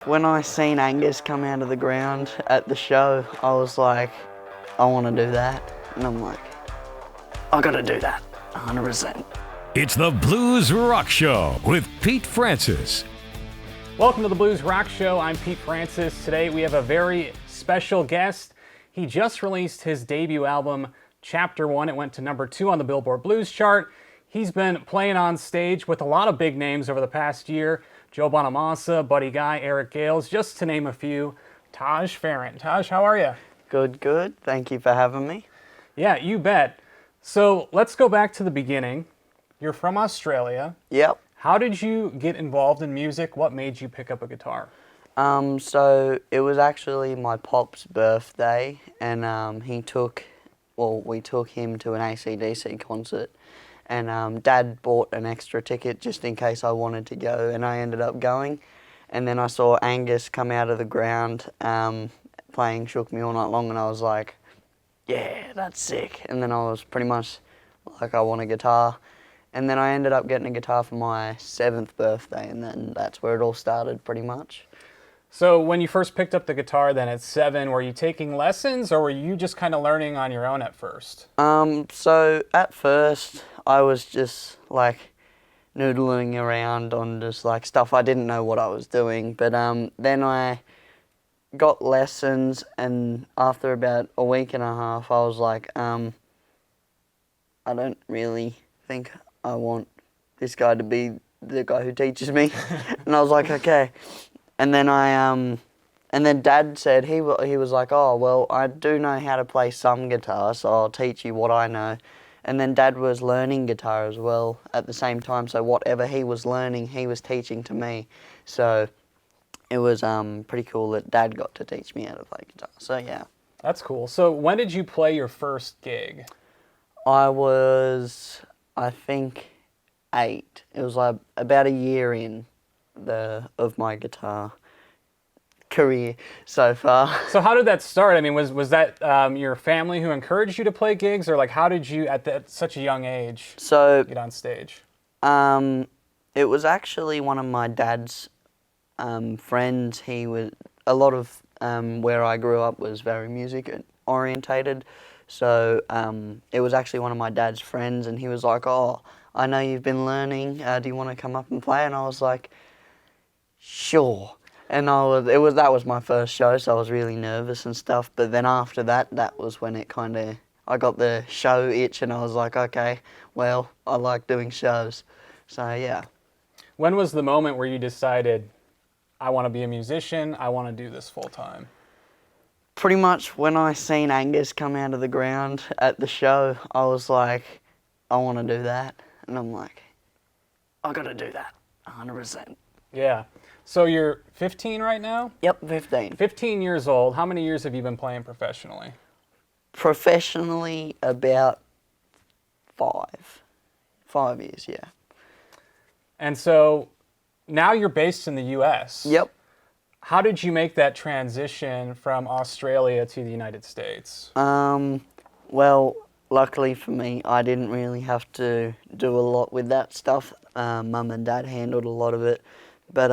When I seen Angus come out of the ground at the show, I was like, I want to do that. And I'm like, I got to do that, 100%. It's the Blues Rock Show with Pete Francis. Welcome to the Blues Rock Show. I'm Pete Francis. Today we have a very special guest. He just released his debut album, Chapter 1. It went to number 2 on the Billboard Blues chart. He's been playing on stage with a lot of big names over the past year. Joe Bonamassa, Buddy Guy, Eric Gales, just to name a few. Taj Farrant. Taj, how are you? Good, good. Thank you for having me. Yeah, you bet. So let's go back to the beginning. You're from Australia. Yep. How did you get involved in music? What made you pick up a guitar? So it was actually my pop's birthday, and we took him to an AC/DC concert, and Dad bought an extra ticket just in case I wanted to go, and I ended up going, and then I saw Angus come out of the ground playing Shook Me All Night Long, and I was like, yeah, that's sick. And then I was pretty much like, I want a guitar. And then I ended up getting a guitar for my 7th birthday, and then that's where it all started pretty much. So when you first picked up the guitar then at 7, were you taking lessons or were you just kind of learning on your own at first? So at first I was just like noodling around on just like stuff I didn't know what I was doing, but then I got lessons, and after about a week and a half I was like, I don't really think I want this guy to be the guy who teaches me. And I was like, okay. And then and then Dad said, he was like, oh, well, I do know how to play some guitar, so I'll teach you what I know. And then Dad was learning guitar as well at the same time, so whatever he was learning, he was teaching to me. So it was pretty cool that Dad got to teach me how to play guitar. So yeah. That's cool. So when did you play your first gig? I was, I think, 8. It was like about a year in of my guitar career so far. So how did that start? I mean, was that your family who encouraged you to play gigs, or like how did you at such a young age get on stage? It was actually one of my dad's friends. He was a lot of where I grew up was very music orientated. So it was actually one of my dad's friends, and he was like, oh, I know you've been learning, do you want to come up and play? And I was like, sure. And that was my first show, so I was really nervous and stuff. But then after that was when I got the show itch, and I was like, okay, well, I like doing shows. So yeah. When was the moment where you decided, I want to be a musician, I want to do this full time? Pretty much when I seen Angus come out of the ground at the show, I was like, I want to do that. And I'm like, I got to do that, 100%. Yeah. So you're 15 right now? Yep, 15. 15 years old. How many years have you been playing professionally? Professionally, about 5. 5 years, yeah. And so now you're based in the U.S. Yep. How did you make that transition from Australia to the United States? Well, luckily for me, I didn't really have to do a lot with that stuff. Mum and Dad handled a lot of it. But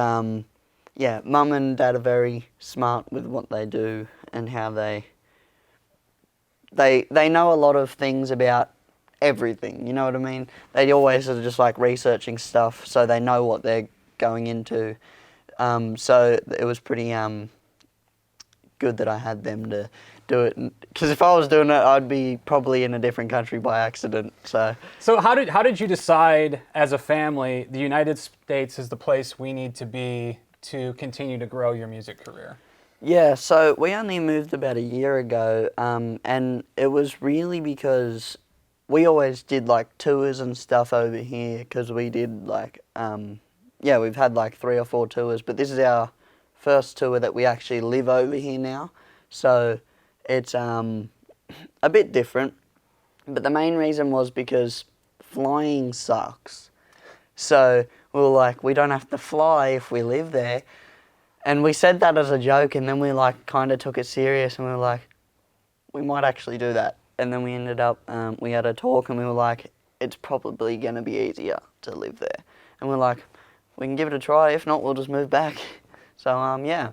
yeah, Mum and Dad are very smart with what they do and how they know a lot of things about everything, you know what I mean? They always are just like researching stuff, so they know what they're going into. So it was pretty good that I had them to do it, because if I was doing it, I'd be probably in a different country by accident. So how did you decide as a family the United States is the place we need to be to continue to grow your music career? Yeah, so we only moved about a year ago, and it was really because we always did like tours and stuff over here, because we did like we've had like 3 or 4 tours, but this is our first tour that we actually live over here now. So it's a bit different, but the main reason was because flying sucks. So we were like, we don't have to fly if we live there. And we said that as a joke, and then we like kind of took it serious, and we were like, we might actually do that. And then we ended up, we had a talk, and we were like, it's probably going to be easier to live there. And we're like, we can give it a try. If not, we'll just move back. So yeah,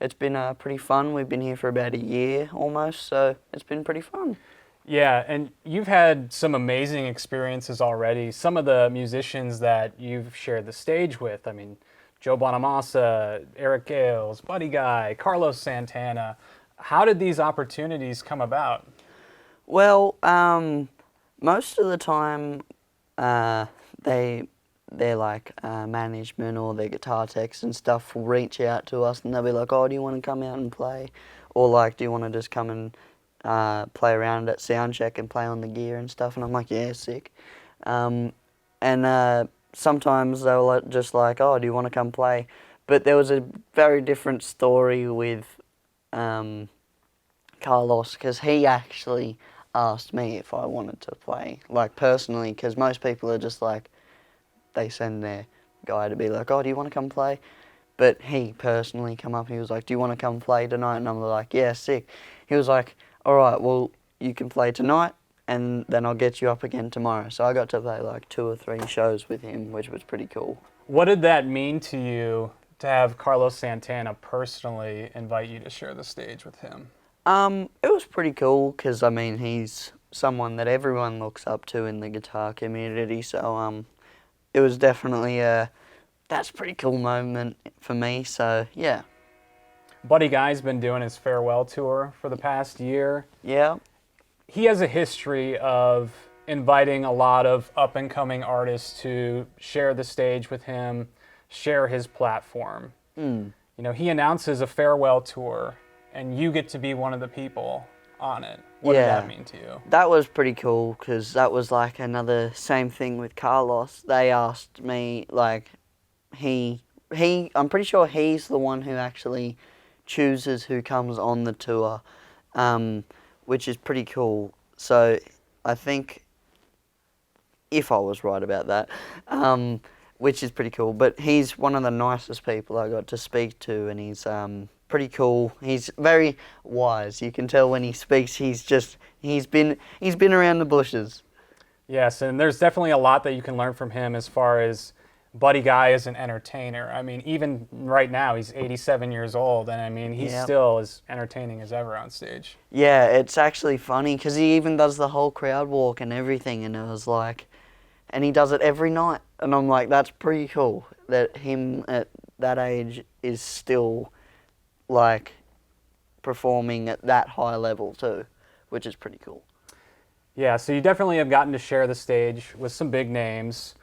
it's been pretty fun. We've been here for about a year almost, so it's been pretty fun. Yeah, and you've had some amazing experiences already. Some of the musicians that you've shared the stage with, I mean, Joe Bonamassa, Eric Gales, Buddy Guy, Carlos Santana. How did these opportunities come about? Well, most of the time, they're like management or their guitar techs and stuff will reach out to us and they'll be like, oh, do you want to come out and play? Or like, do you want to just come and play around at soundcheck and play on the gear and stuff? And I'm like, yeah, sick. And sometimes they'll just like, oh, do you want to come play? But there was a very different story with Carlos, because he actually asked me if I wanted to play, like personally, because most people are just like, they send their guy to be like, oh, do you want to come play? But he personally come up, he was like, do you want to come play tonight? And I'm like, yeah, sick. He was like, all right, well, you can play tonight and then I'll get you up again tomorrow. So I got to play like 2 or 3 shows with him, which was pretty cool. What did that mean to you to have Carlos Santana personally invite you to share the stage with him? It was pretty cool because, I mean, he's someone that everyone looks up to in the guitar community, so it was definitely that's a pretty cool moment for me, so yeah. Buddy Guy's been doing his farewell tour for the past year. Yeah. He has a history of inviting a lot of up-and-coming artists to share the stage with him, share his platform. You know, he announces a farewell tour, and you get to be one of the people on it. What did that mean to you? That was pretty cool because that was like another same thing with Carlos. They asked me, like, I'm pretty sure he's the one who actually chooses who comes on the tour, which is pretty cool. So I think, if I was right about that, which is pretty cool. But he's one of the nicest people I got to speak to, and he's pretty cool. He's very wise. You can tell when he speaks, he's been around the bushes. Yes, and there's definitely a lot that you can learn from him as far as Buddy Guy as an entertainer. I mean, even right now, he's 87 years old, and I mean, he's still as entertaining as ever on stage. Yeah, it's actually funny because he even does the whole crowd walk and everything, and it was like, and he does it every night, and I'm like, that's pretty cool that him at that age is still like performing at that high level too, which is pretty cool. Yeah, so you definitely have gotten to share the stage with some big names.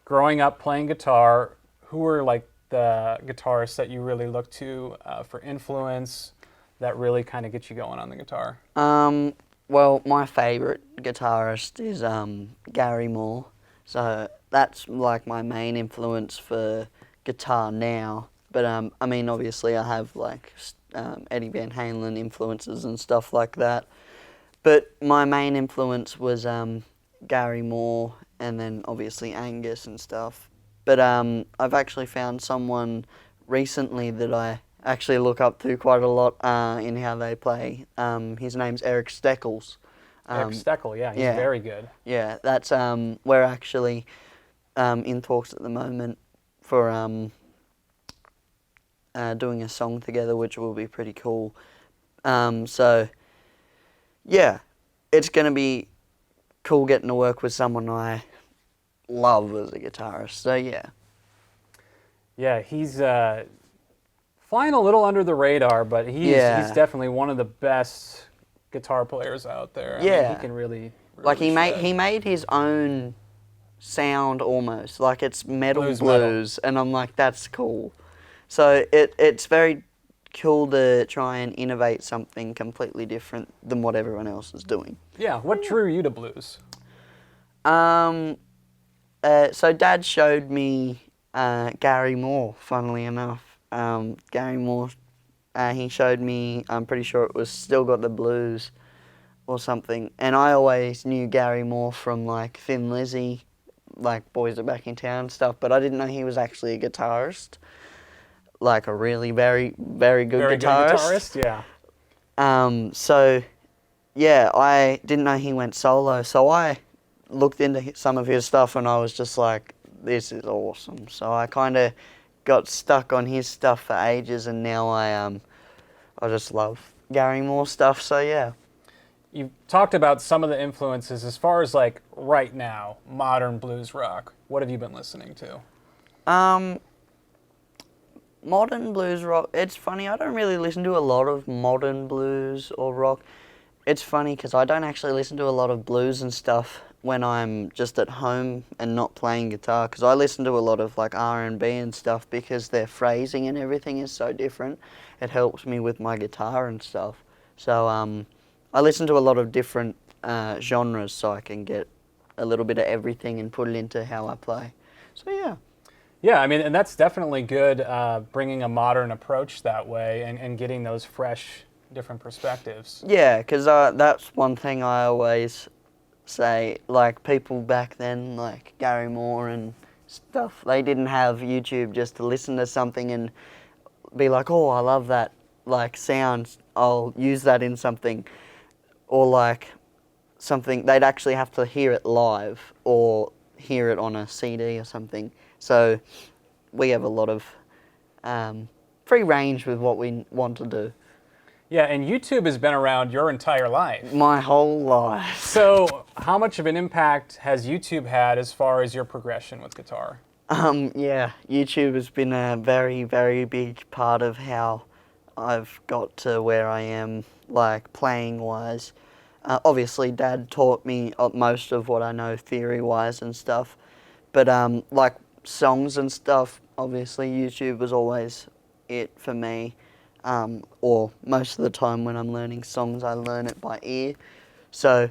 Growing up playing guitar, who were like the guitarists that you really look to for influence that really kind of get you going on the guitar? Well, my favourite guitarist is Gary Moore, so that's like my main influence for guitar now. But I mean, obviously I have like Eddie Van Halen influences and stuff like that. But my main influence was Gary Moore, and then obviously Angus and stuff. But I've actually found someone recently that I actually look up to quite a lot in how they play. His name's Eric Steckles. Eric Steckel, yeah, he's very good. Yeah, that's we're actually in talks at the moment for doing a song together, which will be pretty cool. So yeah, it's gonna be cool getting to work with someone I love as a guitarist. So yeah. Yeah, he's flying a little under the radar, but he's definitely one of the best guitar players out there. I mean, he can really like he made his own sound almost, like it's blues, metal. And I'm like, that's cool. So it's very cool to try and innovate something completely different than what everyone else is doing. Yeah, what drew you to blues? So Dad showed me Gary Moore, funnily enough. Gary Moore, he showed me, I'm pretty sure it was Still Got the Blues or something. And I always knew Gary Moore from like Thin Lizzy, like Boys Are Back in Town and stuff, but I didn't know he was actually a guitarist. Like a really very, very good guitarist. Good guitarist, yeah. So, yeah, I didn't know he went solo, so I looked into some of his stuff and I was just like, this is awesome. So I kind of got stuck on his stuff for ages, and now I just love Gary Moore stuff. So yeah. You've talked about some of the influences as far as like right now, modern blues rock. What have you been listening to? Modern blues rock. It's funny, I don't really listen to a lot of modern blues or rock. It's funny because I don't actually listen to a lot of blues and stuff when I'm just at home and not playing guitar, because I listen to a lot of like R&B and stuff because their phrasing and everything is so different. It helps me with my guitar and stuff. So I listen to a lot of different genres so I can get a little bit of everything and put it into how I play. So yeah. Yeah, I mean, and that's definitely good, bringing a modern approach that way and getting those fresh, different perspectives. Yeah, because that's one thing I always say, like people back then, like Gary Moore and stuff, they didn't have YouTube just to listen to something and be like, oh, I love that, like sound, I'll use that in something. Or like something, they'd actually have to hear it live or hear it on a CD or something. So we have a lot of free range with what we want to do. Yeah, and YouTube has been around your entire life. My whole life. So how much of an impact has YouTube had as far as your progression with guitar? Yeah, YouTube has been a very, very big part of how I've got to where I am, like playing-wise. Obviously, Dad taught me most of what I know theory-wise and stuff. But like songs and stuff, obviously YouTube was always it for me. Or most of the time when I'm learning songs, I learn it by ear. So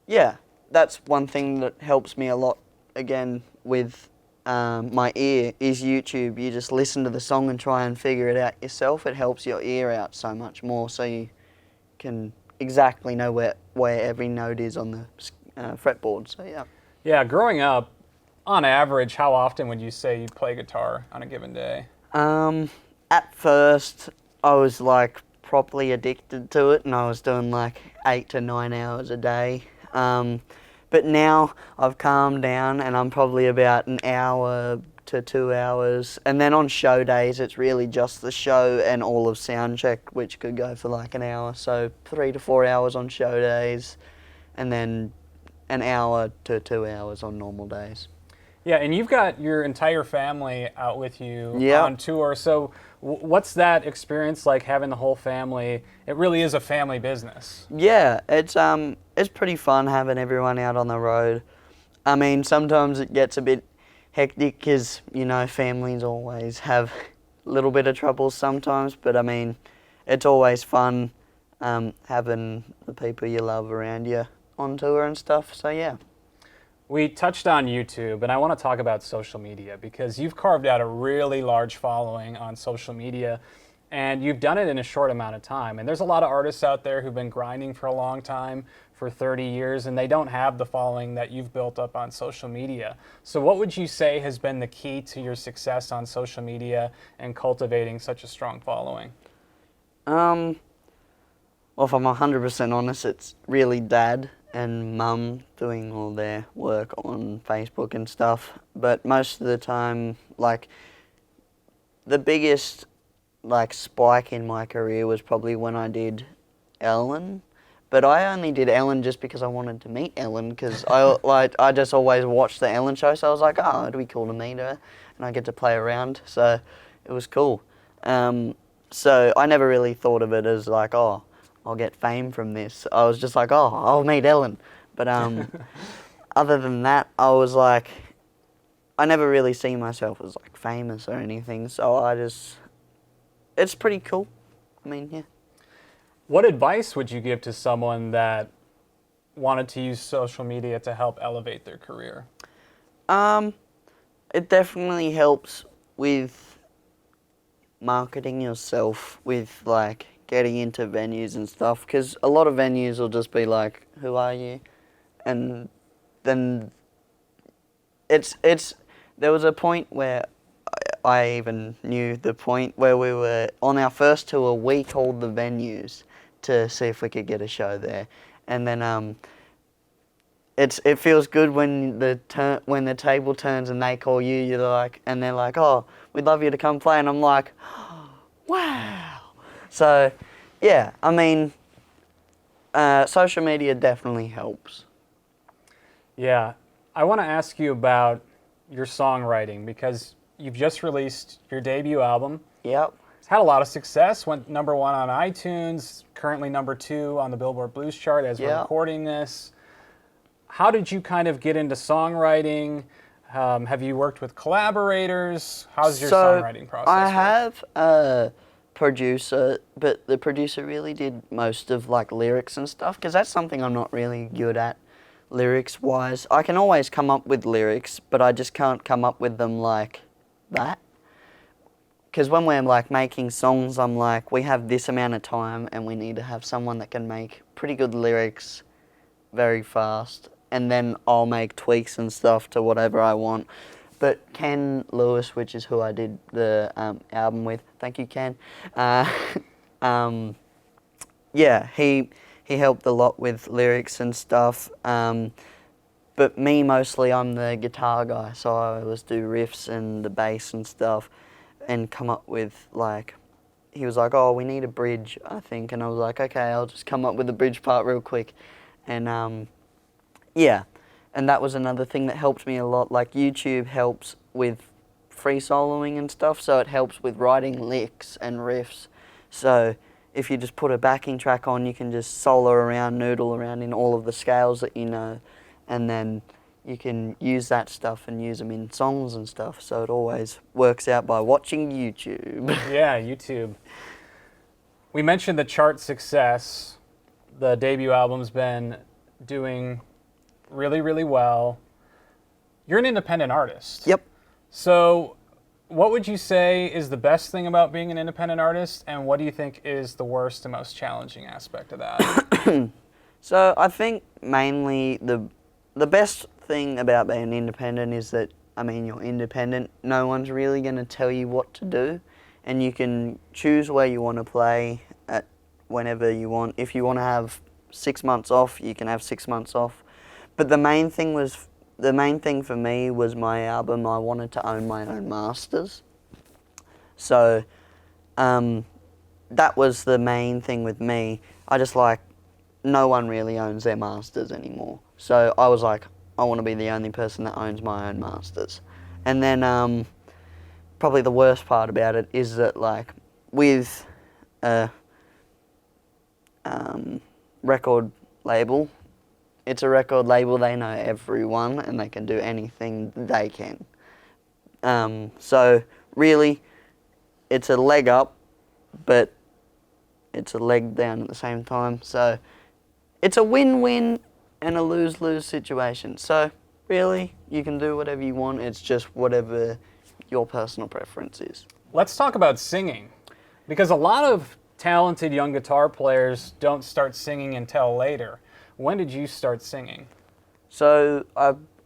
yeah, that's one thing that helps me a lot, again, with my ear, is YouTube. You just listen to the song and try and figure it out yourself. It helps your ear out so much more, so you can exactly know where every note is on the fretboard. So yeah. Yeah, growing up, on average, how often would you say you play guitar on a given day? At first, I was like properly addicted to it, and I was doing like 8 to 9 hours a day. But now I've calmed down, and I'm probably about an hour to 2 hours. And then on show days, it's really just the show and all of sound check, which could go for like an hour. So 3 to 4 hours on show days, and then an hour to 2 hours on normal days. Yeah, and you've got your entire family out with you Yep. on tour. So what's that experience like, having the whole family? It really is a family business. Yeah, it's pretty fun having everyone out on the road. I mean, sometimes it gets a bit hectic because, you know, families always have a little bit of trouble sometimes, but I mean, it's always fun having the people you love around you on tour and stuff, so yeah. We touched on YouTube, and I want to talk about social media because you've carved out a really large following on social media, and you've done it in a short amount of time. And there's a lot of artists out there who've been grinding for a long time, for 30 years, and they don't have the following that you've built up on social media. So what would you say has been the key to your success on social media and cultivating such a strong following? Well, if I'm 100% honest, it's really Dad and Mum doing all their work on Facebook and stuff. But most of the time, like, the biggest, like, spike in my career was probably when I did Ellen. But I only did Ellen just because I wanted to meet Ellen, because I just always watched the Ellen show, so I was like, oh, it'd be cool to meet her, and I get to play around, so it was cool. So I never really thought of it as like, oh, I'll get fame from this. I was just like, oh, I'll meet Ellen. But other than that, I was like, I never really see myself as like famous or anything, so it's pretty cool. I mean, yeah. What advice would you give to someone that wanted to use social media to help elevate their career? It definitely helps with marketing yourself, with like getting into venues and stuff, because a lot of venues will just be like, who are you? And then there was a point where I even knew the point where we were on our first tour, we called the venues to see if we could get a show there. And then it feels good when the table turns and they call you, you're like, and they're like, oh, we'd love you to come play. And I'm like, wow. So, yeah, I mean, social media definitely helps. Yeah. I want to ask you about your songwriting because you've just released your debut album. Yep. It's had a lot of success, went #1 on iTunes, currently #2 on the Billboard Blues chart as we're recording this. How did you kind of get into songwriting? Have you worked with collaborators? How's your songwriting process I work? have a producer, but the producer really did most of like lyrics and stuff, because that's something I'm not really good at, lyrics-wise. I can always come up with lyrics, but I just can't come up with them like that. Because when we're like making songs, I'm like, we have this amount of time and we need to have someone that can make pretty good lyrics very fast, and then I'll make tweaks and stuff to whatever I want. But Ken Lewis, which is who I did the album with, thank you, Ken. Yeah, he helped a lot with lyrics and stuff. But me mostly, I'm the guitar guy, so I always do riffs and the bass and stuff, and come up with like, he was like, oh, we need a bridge, I think, and I was like, okay, I'll just come up with the bridge part real quick, and yeah, and that was another thing that helped me a lot. Like YouTube helps with free soloing and stuff, so it helps with writing licks and riffs. So if you just put a backing track on, you can just solo around, noodle around in all of the scales that you know, and then you can use that stuff and use them in songs and stuff. So it always works out by watching YouTube. Yeah, YouTube. We mentioned the chart success. The debut album's been doing really, really well. You're an independent artist. Yep. So what would you say is the best thing about being an independent artist, and what do you think is the worst and most challenging aspect of that? So I think mainly the best thing about being independent is that, I mean, you're independent. No one's really going to tell you what to do, and you can choose where you want to play at whenever you want. If you want to have 6 months off, you can have 6 months off. But the main thing for me was my album. I wanted to own my own masters. So that was the main thing with me. I just like, no one really owns their masters anymore. So I was like, I want to be the only person that owns my own masters. And then probably the worst part about it is that, like, with a record label, it's a record label, they know everyone and they can do anything they can. So really, it's a leg up, but it's a leg down at the same time. So it's a win-win and a lose-lose situation. So really, you can do whatever you want. It's just whatever your personal preference is. Let's talk about singing, because a lot of talented young guitar players don't start singing until later. When did you start singing? So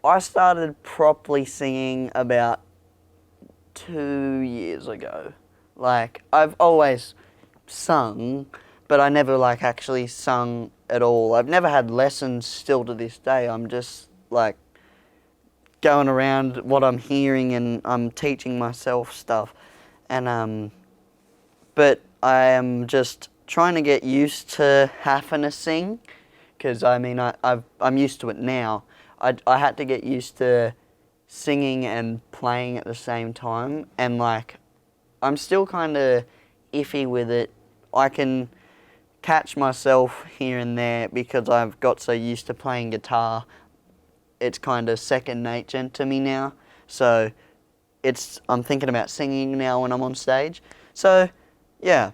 I started properly singing about 2 years ago. Like, I've always sung, but I never like actually sung at all. I've never had lessons still to this day. I'm just like going around what I'm hearing and I'm teaching myself stuff. And but I am just trying to get used to having to sing, because I mean I'm used to it now. I had to get used to singing and playing at the same time, and like I'm still kind of iffy with it. I can catch myself here and there because I've got so used to playing guitar. It's kind of second nature to me now. So I'm thinking about singing now when I'm on stage. So yeah,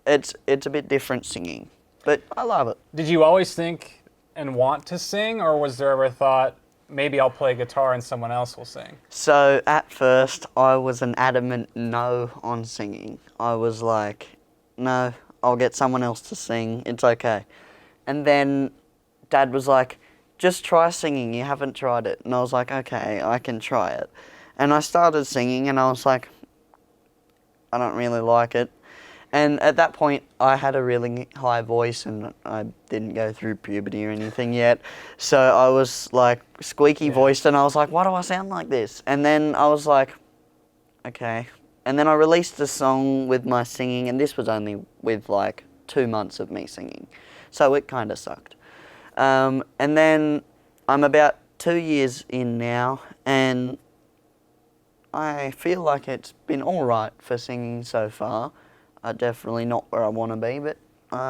it's a bit different singing, but I love it. Did you always think and want to sing, or was there ever a thought, maybe I'll play guitar and someone else will sing? So at first, I was an adamant no on singing. I was like, no, I'll get someone else to sing, it's okay. And then Dad was like, just try singing, you haven't tried it. And I was like, okay, I can try it. And I started singing and I was like, I don't really like it. And at that point, I had a really high voice and I didn't go through puberty or anything yet. So I was like squeaky voiced and I was like, why do I sound like this? And then I was like, okay. And then I released a song with my singing, and this was only with like 2 months of me singing. So it kind of sucked. And then I'm about 2 years in now, and I feel like it's been alright for singing so far. Definitely not where I want to be, but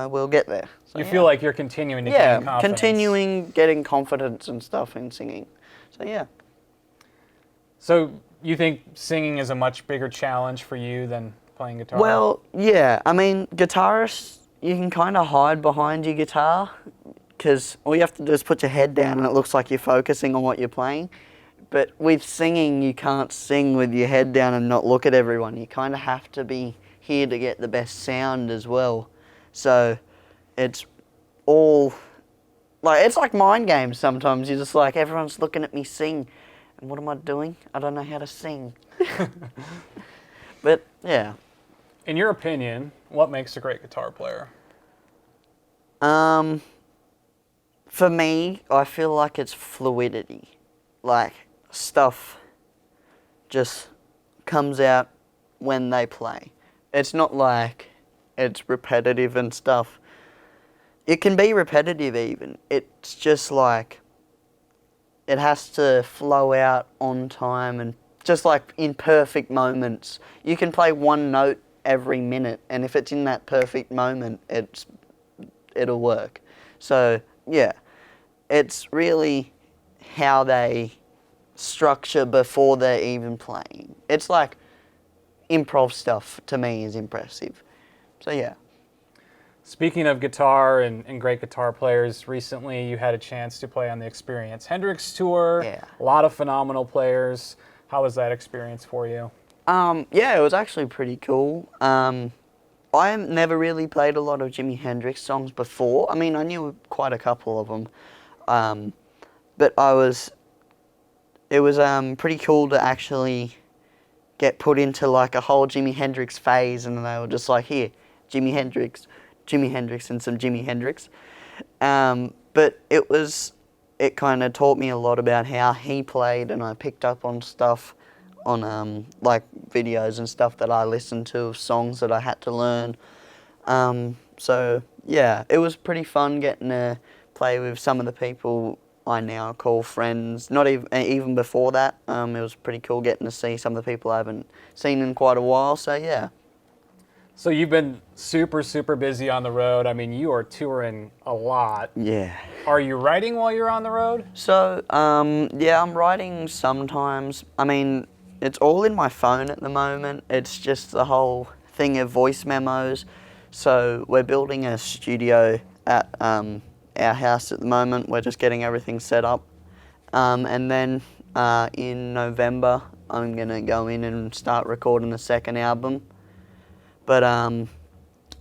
we'll get there. So, You feel like you're continuing to gain yeah, confidence. continuing getting confidence and stuff in singing. So yeah. So you think singing is a much bigger challenge for you than playing guitar? Well, yeah. I mean, guitarists, you can kind of hide behind your guitar because all you have to do is put your head down and it looks like you're focusing on what you're playing. But with singing, you can't sing with your head down and not look at everyone. You kind of have to be here to get the best sound as well. So it's all like, it's like mind games sometimes. You're just like, everyone's looking at me sing. And what am I doing? I don't know how to sing. But yeah. In your opinion, what makes a great guitar player? For me, I feel like it's fluidity. Like, stuff just comes out when they play. It's not like it's repetitive and stuff. It can be repetitive even. It's just like, it has to flow out on time and just like in perfect moments. You can play one note every minute, and if it's in that perfect moment, it'll work. So yeah, it's really how they structure before they're even playing. It's like improv stuff to me is impressive. So yeah. Speaking of guitar and great guitar players, recently you had a chance to play on the Experience Hendricks tour. Yeah. A lot of phenomenal players. How was that experience for you? Yeah, it was actually pretty cool. I never really played a lot of Jimi Hendrix songs before. I mean, I knew quite a couple of them. But it was pretty cool to actually get put into like a whole Jimi Hendrix phase, and they were just like, here, Jimi Hendrix and some Jimi Hendrix. But it kind of taught me a lot about how he played, and I picked up on stuff on like videos and stuff that I listened to of songs that I had to learn. So yeah, it was pretty fun getting to play with some of the people I now call friends. Not even before that, it was pretty cool getting to see some of the people I haven't seen in quite a while. So yeah. So you've been super, super busy on the road. I mean, you are touring a lot. Yeah. Are you writing while you're on the road? So, yeah, I'm writing sometimes. I mean, it's all in my phone at the moment. It's just the whole thing of voice memos. So we're building a studio at our house at the moment. We're just getting everything set up. And then in November, I'm going to go in and start recording the second album. But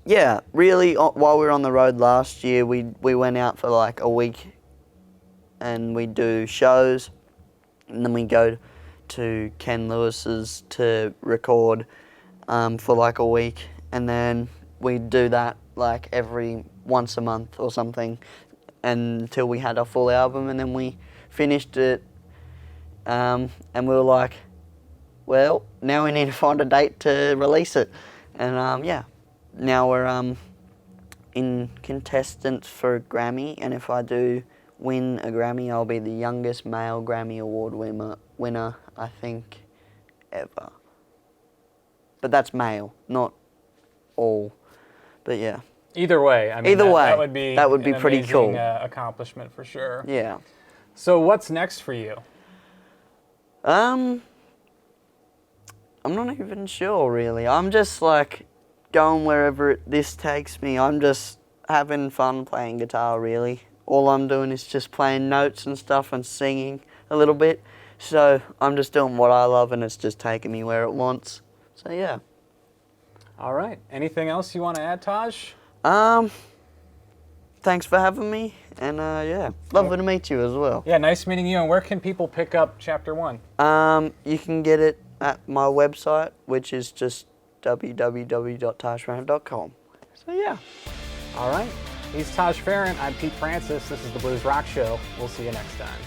yeah, really, while we were on the road last year, we went out for like a week and we do shows, and then we go to Ken Lewis's to record for like a week, and then we do that like every once a month or something until we had our full album, and then we finished it, and we were like, well, now we need to find a date to release it. And yeah, now we're in contestants for a Grammy, and if I do win a Grammy, I'll be the youngest male Grammy Award winner, I think, ever. But that's male, not all. But yeah. Either way, I mean, Either way, that would be an pretty amazing, cool. Accomplishment for sure. Yeah. So what's next for you? I'm not even sure, really. I'm just, like, going wherever this takes me. I'm just having fun playing guitar, really. All I'm doing is just playing notes and stuff and singing a little bit. So I'm just doing what I love, and it's just taking me where it wants. So, yeah. All right. Anything else you want to add, Taj? Thanks for having me, and yeah, lovely to meet you as well. Yeah, nice meeting you. And where can people pick up Chapter 1? You can get it at my website, which is just www.tajfarrant.com. So yeah. All right. He's Taj Farrant. I'm Pete Francis. This is the Blues Rock Show. We'll see you next time.